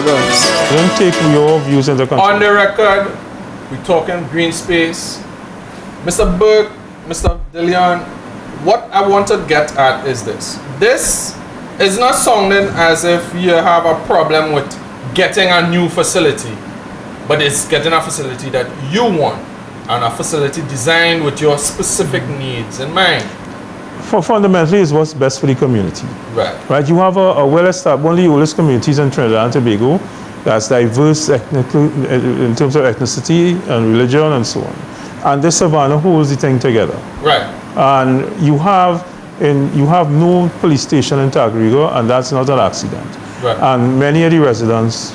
residents. Don't take your views into consideration. On the record, we're talking green space. Mr. Burke, Mr. DeLeon, what I want to get at is this. This is not sounding as if you have a problem with getting a new facility, but it's getting a facility that you want, and a facility designed with your specific needs in mind. Fundamentally, it's what's best for the community. Right. You have a well-established, one of the oldest communities in Trinidad and Tobago that's diverse in terms of ethnicity and religion and so on. And this Savannah holds the thing together. Right. And you have no police station in Tacarigua, and that's not an accident. Right. And many of the residents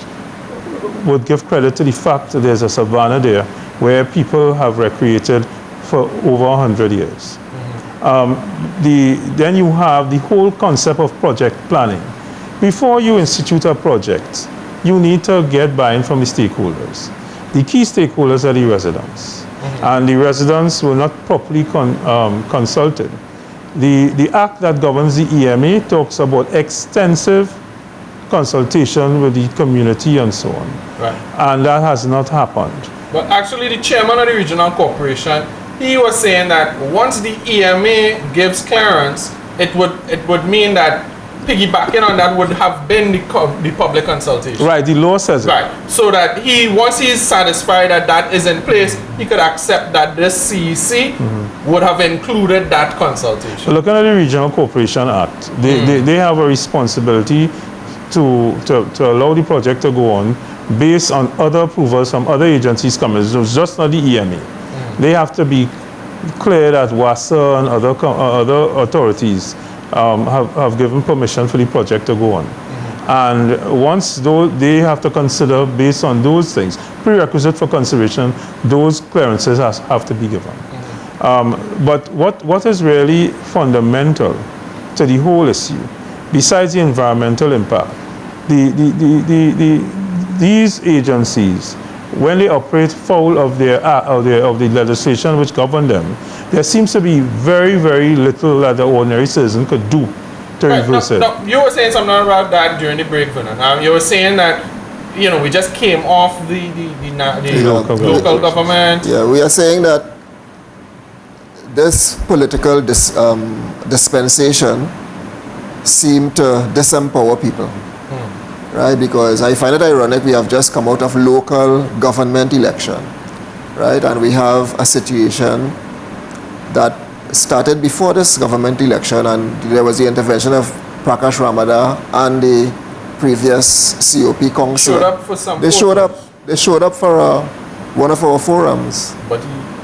would give credit to the fact that there's a Savannah there where people have recreated for over 100 years. Then you have the whole concept of project planning. Before you institute a project, you need to get buy-in from the stakeholders. The key stakeholders are the residents, and the residents were not properly consulted. The act that governs the EMA talks about extensive consultation with the community and so on. Right. And that has not happened. But actually, the chairman of the regional corporation, he was saying that once the EMA gives clearance, it would mean that piggybacking on that would have been the public consultation. Right, the law says it. Right, so that once he's satisfied that that is in place, he could accept that this CEC would have included that consultation. Looking at the Regional Corporation Act, they have a responsibility to allow the project to go on based on other approvals from other agencies coming. So it's just not the EMA. They have to be clear that WASA and other authorities have given permission for the project to go on. And once they have to consider, based on those things, prerequisite for consideration, those clearances have to be given. But what is really fundamental to the whole issue, besides the environmental impact, these agencies, when they operate foul of the legislation which govern them, there seems to be very, very little that the ordinary citizen could do to reverse it. No, you were saying something about that during the break, Vernon. You were saying that, we just came off the local government. Yeah, we are saying that this political dispensation seemed to disempower people. Right, because I find it ironic we have just come out of local government election, right, and we have a situation that started before this government election, and there was the intervention of Prakash Ramada and the previous COP council. Showed up for some. They showed up for one of our forums,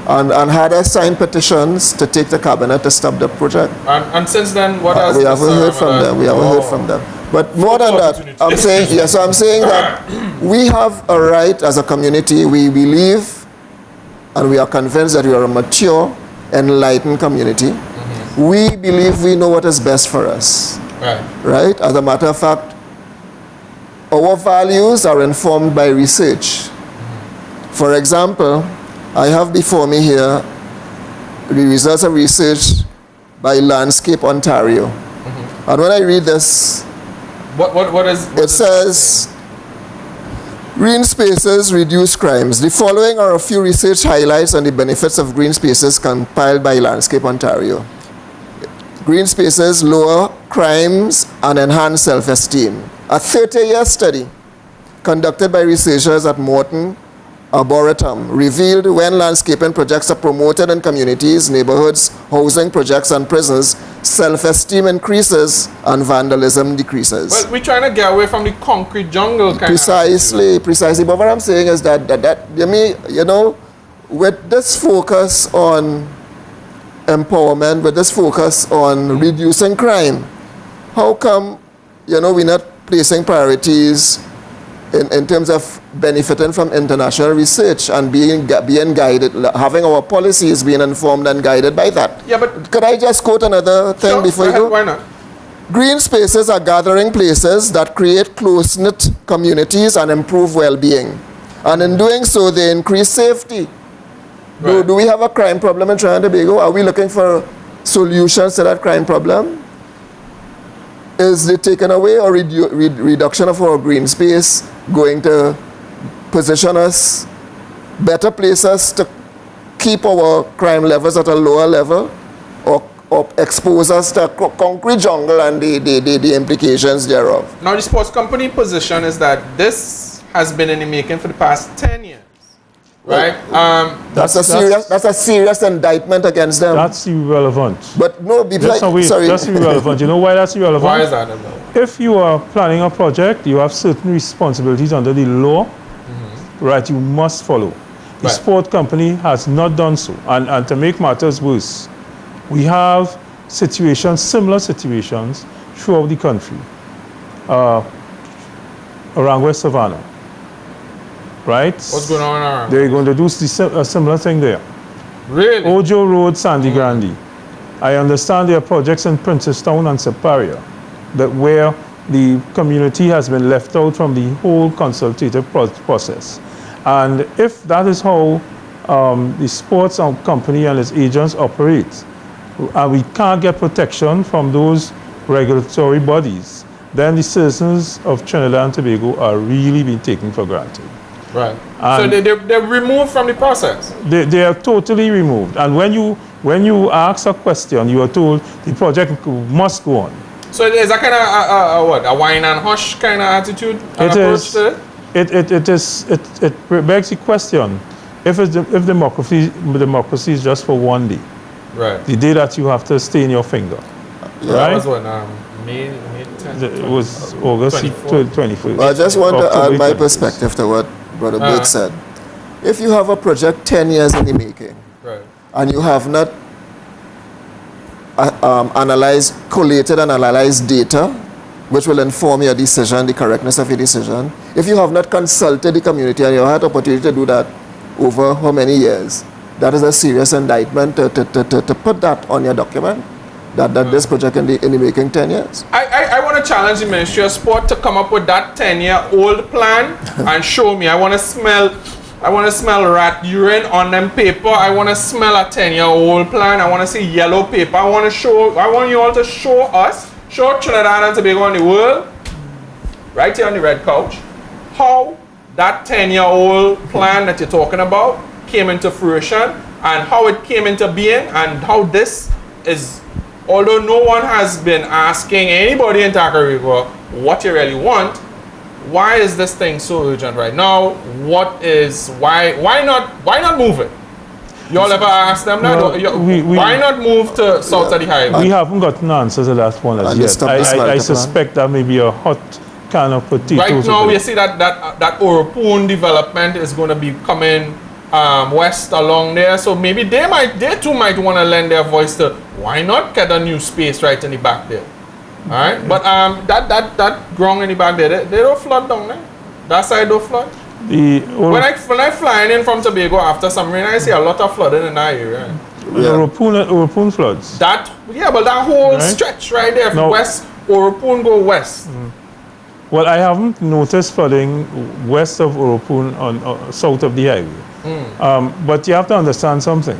and had us sign petitions to take the cabinet to stop the project. And since then, what has we haven't heard from them. We haven't heard from them. But more than that, I'm saying that we have a right as a community. We believe and we are convinced that we are a mature, enlightened community. We believe we know what is best for us. Right? As a matter of fact, our values are informed by research. For example, I have before me here the results of research by Landscape Ontario. And when I read this, it says, green spaces reduce crimes. The following are a few research highlights on the benefits of green spaces compiled by Landscape Ontario. Green spaces lower crimes and enhance self-esteem. A 30-year study conducted by researchers at Morton Arboretum revealed when landscaping projects are promoted in communities, neighborhoods, housing projects, and prisons, self-esteem increases and vandalism decreases. Well, we're trying to get away from the concrete jungle kind Precisely. But what I'm saying is that with this focus on empowerment, with this focus on reducing crime, how come, we're not placing priorities in terms of benefiting from international research and being guided, having our policies being informed and guided by that? Yeah, but could I just quote another thing before you go? Why not? Green spaces are gathering places that create close-knit communities and improve well-being. And in doing so, they increase safety. Right. Do we have a crime problem in Trinidad and Tobago? Are we looking for solutions to that crime problem? Is the taken away or reduction of our green space going to position us, better place us to keep our crime levels at a lower level, or expose us to concrete jungle and the implications thereof. Now the sports company position is that this has been in the making for the past 10 years, right? That's a serious indictment against them. That's irrelevant. But no, sorry. That's irrelevant. You know why that's irrelevant? Why is that irrelevant? If you are planning a project, you have certain responsibilities under the law, right, you must follow. The sport company has not done so. And to make matters worse, we have similar situations throughout the country. Around West Savannah, right? What's going on around? They're going to do a similar thing there. Really? Ojo Road, Sandy Grande. I understand there are projects in Princestown and Superior that where the community has been left out from the whole consultative process. And if that is how the sports company and its agents operate, and we can't get protection from those regulatory bodies, then the citizens of Trinidad and Tobago are really being taken for granted. Right. And so they're removed from the process? They are totally removed. And when you ask a question, you are told the project must go on. So is that kind of a wine and hush kind of attitude and approach to it? It begs the question, if democracy is just for one day, right? The day that you have to stay in your finger, yeah, right? That was what, May 10th? It was August 24th. Well, I just want to add my perspective to what Brother Burke said. If you have a project 10 years in the making, right, and you have not collated and analyzed data, which will inform your decision, the correctness of your decision. If you have not consulted the community and you had the opportunity to do that over how many years, that is a serious indictment to put that on your document, that this project in the making 10 years. I want to challenge the Ministry of Sport to come up with that 10-year-old plan and show me. I want to smell rat urine on them paper. I want to smell a 10-year-old plan. I want to see yellow paper. I want you all to show Trinidad and Tobago and the world, right here on the red couch, how that 10-year-old plan that you're talking about came into fruition and how it came into being and how this is, although no one has been asking anybody in Tacarigua what you really want, why is this thing so urgent right now? Why not move it? You all ever asked them that? Why not move to south of the highway? We haven't gotten answers to that one as yet. I suspect that may be a hot can of potatoes. Right now, you see that Oropoon development is going to be coming west along there. So maybe they too might want to lend their voice to why not get a new space right in the back there. All right, but that ground in the back there, they don't flood down there. That side don't flood. When I flying in from Tobago after some rain, I see a lot of flooding in that area. Oropoon floods. But that whole stretch right there from west, Oropoon go west. Well, I haven't noticed flooding west of Oropoon on south of the highway. But you have to understand something.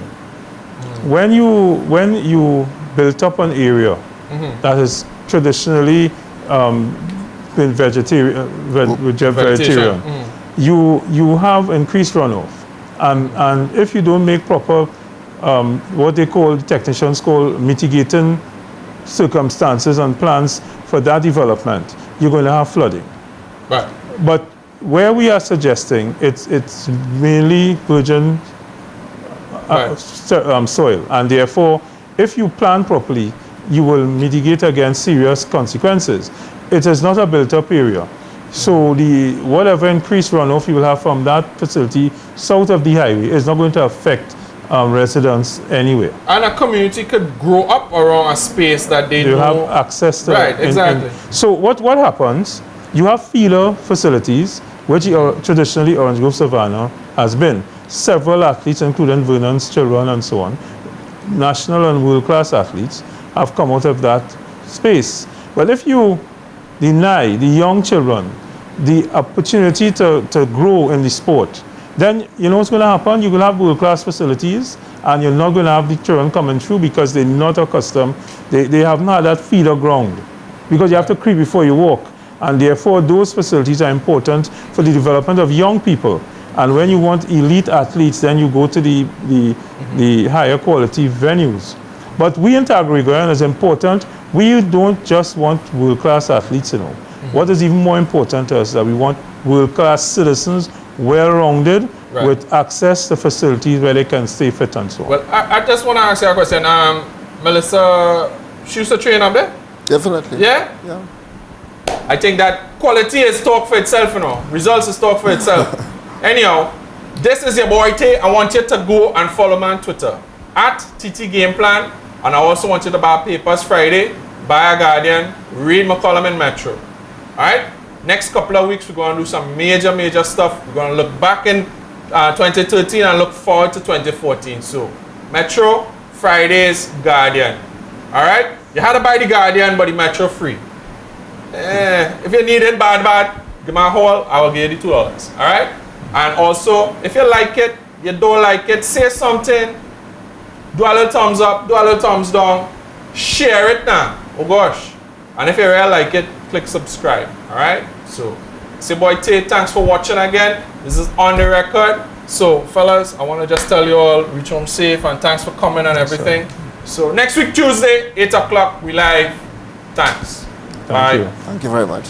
When you built up an area that is traditionally been vegetarian, you have increased runoff, and if you don't make proper what they call, technicians call, mitigating circumstances and plans for that development, you're going to have flooding. Right. But where we are suggesting it's mainly virgin soil, and therefore if you plan properly you will mitigate against serious consequences. It is not a built-up area. So whatever increased runoff you will have from that facility south of the highway is not going to affect residents anywhere. And a community could grow up around a space that they have access to. Right, exactly. So what happens, you have feeder facilities, which traditionally Orange Grove Savannah has been. Several athletes, including Vernon's children and so on, national and world-class athletes, have come out of that space. Well, if you deny the young children the opportunity to grow in the sport, then you know what's going to happen? You're going to have world-class facilities, and you're not going to have the children coming through because they're not accustomed. They have not that feeder ground, because you have to creep before you walk. And therefore, those facilities are important for the development of young people. And when you want elite athletes, then you go to the higher quality venues. But we in Tacarigua, and it's important, we don't just want world-class athletes, you know. What is even more important to us is that we want world-class citizens, well-rounded, with access to facilities where they can stay fit and so on. Well, I just want to ask you a question. Melissa, she used to train up there? Definitely. Yeah? Yeah. I think that quality is talk for itself, you know. Results is talk for itself. Anyhow, this is your boy Tay. I want you to go and follow me on Twitter at TT Game Plan. And I also want you to buy papers Friday, buy a Guardian, read my column in Metro. Alright? Next couple of weeks, we're going to do some major stuff. We're going to look back in 2013 and look forward to 2014. So, Metro, Fridays, Guardian. Alright? You had to buy the Guardian, but the Metro free. If you need it bad, give me a call. I will give you the $2. Alright? And also, if you like it, you don't like it, say something. Do a little thumbs up, do a little thumbs down. Share it now. Oh gosh. And if you really like it, click subscribe. Alright? So, it's your boy Tay. Thanks for watching again. This is On The Record. So, fellas, I want to just tell you all, reach home safe and thanks for coming and everything. So, next week, Tuesday, 8 o'clock, we live. Thanks. Thank you. Thank you very much.